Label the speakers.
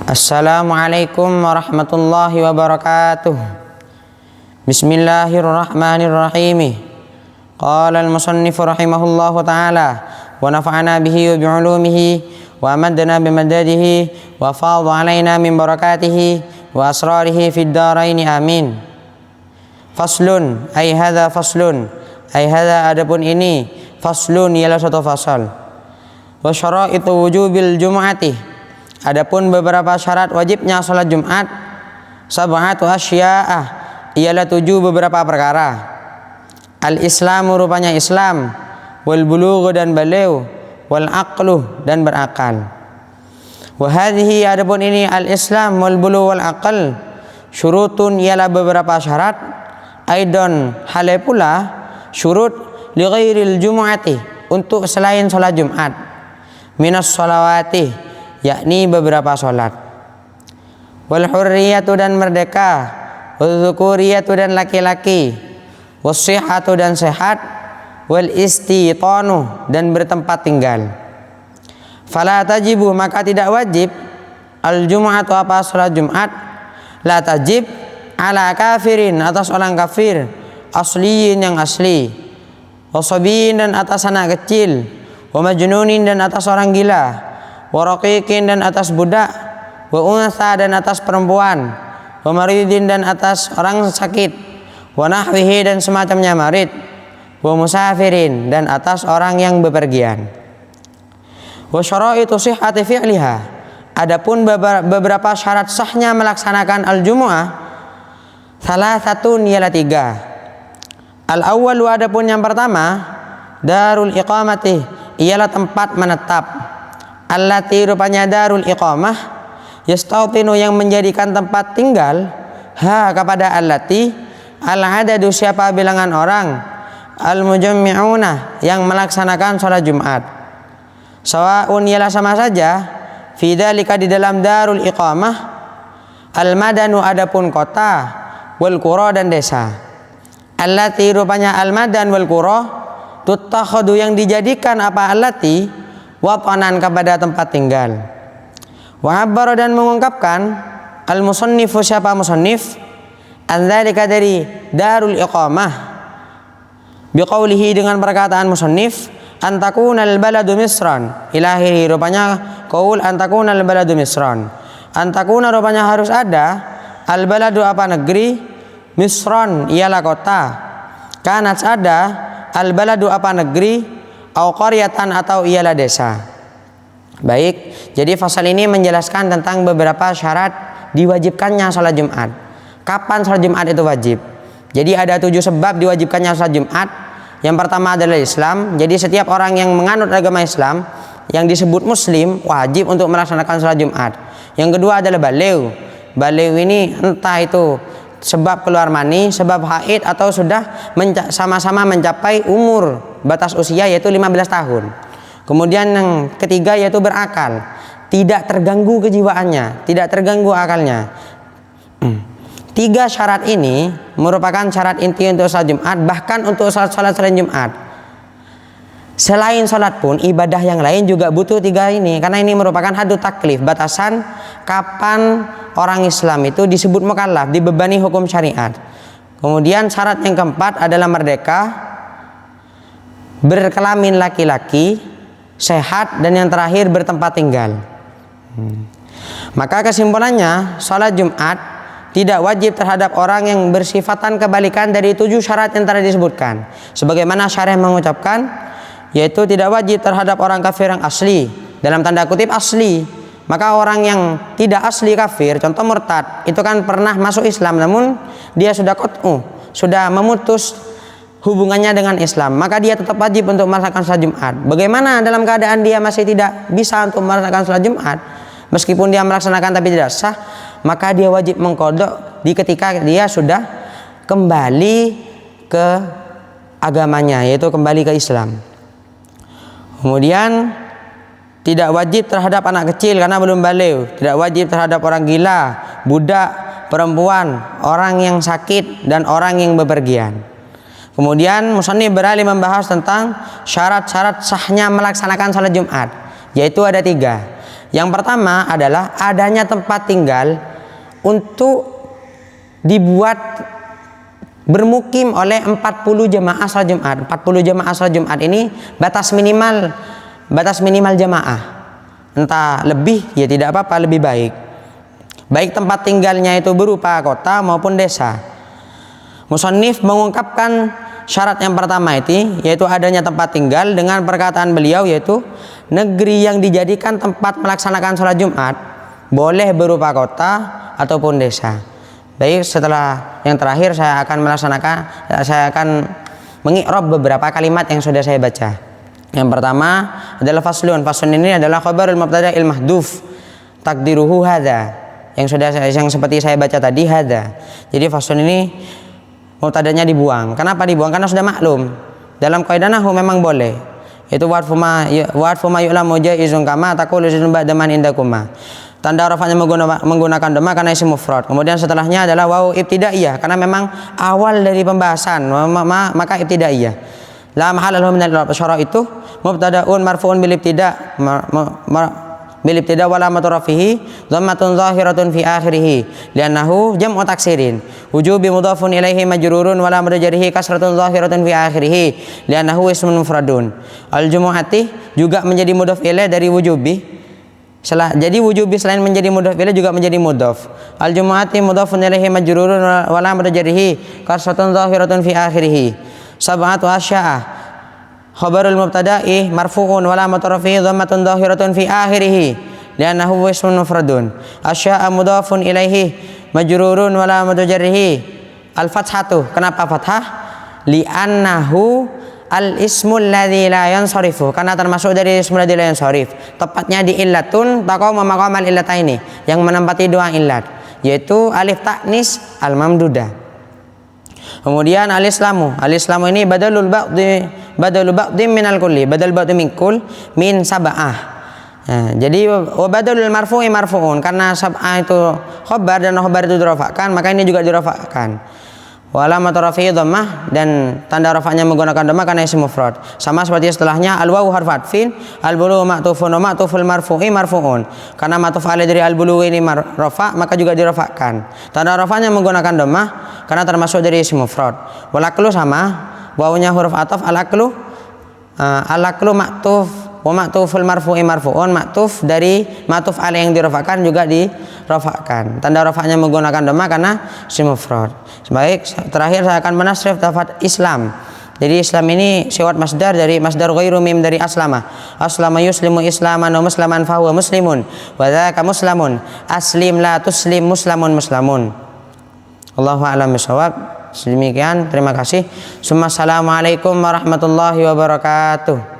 Speaker 1: Assalamualaikum warahmatullahi wabarakatuh. Bismillahirrahmanirrahim. Qala al-musannif rahimahullahu ta'ala wa nafa'ana bihi wa bi'ulumihi wa amadna bimadadihi wa fadha alaina min barakatihi wa asrarihi fid daraini amin. Faslun ay hadza faslun ay hadza adapun ini faslun ialah suatu fasal. Wa syaraitu wujubil jumu'ati, adapun beberapa syarat wajibnya salat Jumat, sab'atu asya'ah ialah 7 beberapa perkara. Al-Islamu rupanya Islam, wal bulughu dan balighh, wal aqlu dan berakal. Wa hadhihi adapun ini al-Islam wal bulugh wal aql syurutun ialah beberapa syarat, aidon halai pula syurut li ghairil jumu'ati untuk selain salat Jumat, minas sholawati yakni beberapa sholat, wal hurriyatu dan merdeka, wal dzukuriyatu dan laki-laki, was sihhatu dan sehat, wal istitanu dan bertempat tinggal. Fala tajibu maka tidak wajib al jumu'atu apa sholat Jumat, la tajib ala kafirin atas orang kafir, asliyin yang asli, wasabiyin dan atas anak kecil, wa majnunin dan atas orang gila, wa raqiqin dan atas budak, wa unsa dan atas perempuan, wa maridin dan atas orang sakit, wa nahwihi dan semacamnya marid, wa musafirin dan atas orang yang bepergian. Wa syaraitu sihhati fi'liha, adapun beberapa syarat sahnya melaksanakan al-jumu'ah, salah satu ialah 3. Al-awwalu adapun yang pertama, darul iqamati ialah tempat menetap. Allati rupanya darul iqamah yastautinu yang menjadikan tempat tinggal kepada allati al-adadu siapa bilangan orang, al-mujammi'una yang melaksanakan sholat Jumat, sawaun ialah sama saja fi dzalika di dalam darul iqamah al-madanu adapun kota, wal qura dan desa. Allati rupanya al-madan wal qura tuttakhadu yang dijadikan apa allati watanan kepada tempat tinggal. Wa abbara dan mengungkapkan al-musannifu siapa musannif andzalika dari darul iqamah biqaulihi dengan perkataan musannif antakunal baladu misran ilahi rupanya qaul antakunal baladu misran, antakuna rupanya harus ada al baladu apa negeri, misran ialah kota, kanat ada al baladu apa negeri, au qaryatan atau ialah desa. Baik, jadi pasal ini menjelaskan tentang beberapa syarat diwajibkannya salat Jumat. Kapan salat Jumat itu wajib? Jadi ada 7 sebab diwajibkannya salat Jumat. Yang pertama adalah Islam. Jadi setiap orang yang menganut agama Islam yang disebut muslim wajib untuk melaksanakan salat Jumat. Yang kedua adalah baligh. Baligh ini entah itu sebab keluar mani, sebab haid atau sudah sama-sama mencapai umur batas usia yaitu 15 tahun. Kemudian yang ketiga yaitu berakal, tidak terganggu kejiwaannya, tidak terganggu akalnya. 3 syarat ini merupakan syarat inti untuk salat Jumat, bahkan untuk salat selain Jumat. Selain salat pun ibadah yang lain juga butuh 3 ini, karena ini merupakan haddu taklif, batasan kapan orang Islam itu disebut mukallaf, dibebani hukum syariat. Kemudian syarat yang keempat adalah merdeka, berkelamin laki-laki, sehat, dan yang terakhir bertempat tinggal. Maka kesimpulannya salat Jumat tidak wajib terhadap orang yang bersifatan kebalikan dari 7 syarat yang tadi disebutkan. Sebagaimana syarih mengucapkan, yaitu tidak wajib terhadap orang kafir yang asli, dalam tanda kutip asli. Maka orang yang tidak asli kafir, contoh murtad, itu kan pernah masuk Islam namun dia sudah qat'u, sudah memutus hubungannya dengan Islam, maka dia tetap wajib untuk melaksanakan salat Jumat. Bagaimana dalam keadaan dia masih tidak bisa untuk melaksanakan salat Jumat, meskipun dia melaksanakan tapi tidak sah, maka dia wajib mengqadha di ketika dia sudah kembali ke agamanya, yaitu kembali ke Islam. Kemudian tidak wajib terhadap anak kecil karena belum baligh, tidak wajib terhadap orang gila, budak, perempuan, orang yang sakit, dan orang yang bepergian. Kemudian musannif beralih membahas tentang syarat-syarat sahnya melaksanakan salat Jumat, yaitu ada 3. Yang pertama adalah adanya tempat tinggal untuk dibuat bermukim oleh 40 jemaah salat Jumat. 40 jemaah salat Jumat ini batas minimal jemaah. Entah lebih ya tidak apa-apa, lebih baik. Baik tempat tinggalnya itu berupa kota maupun desa. Musannif mengungkapkan syarat yang pertama itu yaitu adanya tempat tinggal dengan perkataan beliau yaitu negeri yang dijadikan tempat melaksanakan sholat Jumat boleh berupa kota ataupun desa. Baik, setelah yang terakhir saya akan mengi'rab beberapa kalimat yang sudah saya baca. Yang pertama adalah faslun. Faslun ini adalah khabarul mubtada'il mahdhuf takdiruhu hadza. Yang seperti saya baca tadi hadza. Jadi faslun ini mubtada'nya dibuang. Kenapa dibuang? Karena sudah maklum. Dalam kaidah nahwu memang boleh. Itu wa'ad fuma yu'lamu jaizun kama taqulu zidun ba'da man indakuma. Tanda rafa'nya menggunakan dhamma karena isim mufrad. Kemudian setelahnya adalah wawu ibtidaiyah karena memang awal dari pembahasan maka ibtidaiyah. La mahalal lahu min al-isyara itu mubtada'un marfu'un bil ibtida' bil ibtida' wala maturafihi dhammatun zahiratun fi akhirih li'annahu jam'u taksirin wujubi mudhafun ilaihi majrurun wala mudajarihi kasratun zahiratun fi akhirih li'annahu ismun mufradun. Al-jumu'ati juga menjadi mudhaf ilaih dari wujubi. Jadi wujubi selain menjadi mudhaf ilaih juga menjadi mudhaf. Al-jumu'ati mudhafun ilaihi majrurun wala mudajarihi kasratun zahiratun fi akhirih. Sab'atu asya'ah khabarul mubtada'i marfu'un wala matarafihi dhammatun dhahiratun fi akhirih li'annahu ismun mufradun. Asya'a mudhafun ilaihi majrurun wala mutajarrihi. Al-fathatu, kenapa fathah? Li'annahu al-ismul ladzi la yansarifu, karena termasuk dari ismul ladzi la yansarif. Tepatnya di illatun taqauma maqamal illataini, yang menempati dua illat, yaitu alif ta'nis al-mamdudah. Kemudian al-islamu ini badalul ba'di min al-kulli, badal ba'di min kul min sab'ah. Nah, jadi wa badalul marfu'i marfu'un, karena sab'ah itu khabar dan khabar itu dirafa'kan, maka ini juga dirafa'kan. Wa alamat rafi'i dhammah, dan tanda rafa'nya menggunakan dhammah karena isim mufrad. Sama seperti setelahnya al-wawu harfu atfin, al-bulu ma'tufun wa ma'tuful marfu'i marfu'un. Karena ma'tuf alai dari al-bulu ini rafa' maka juga dirafa'kan. Tanda rafa'nya menggunakan dhammah karena termasuk dari isim mufrad. Wal aklu sama, wawunya huruf ataf, al-aklu ma'tuf wa ma'tuful marfu'i marfu'un, ma'tuf dari ma'tuf alai yang dirafa'kan juga dirafa'kan. Tanda rafa'nya menggunakan dhammah karena isim mufrad. Baik, terakhir saya akan menasrif lafaz Islam. Jadi Islam ini siwat masdar dari masdar ghairu mim dari aslama. Aslama yuslimu islaman wa musliman fa huwa muslimun wa dzaka muslimun. Aslim la tuslim muslamun muslamun. Allahu a'lam bishawab. Demikian, terima kasih. Assalamualaikum warahmatullahi wabarakatuh.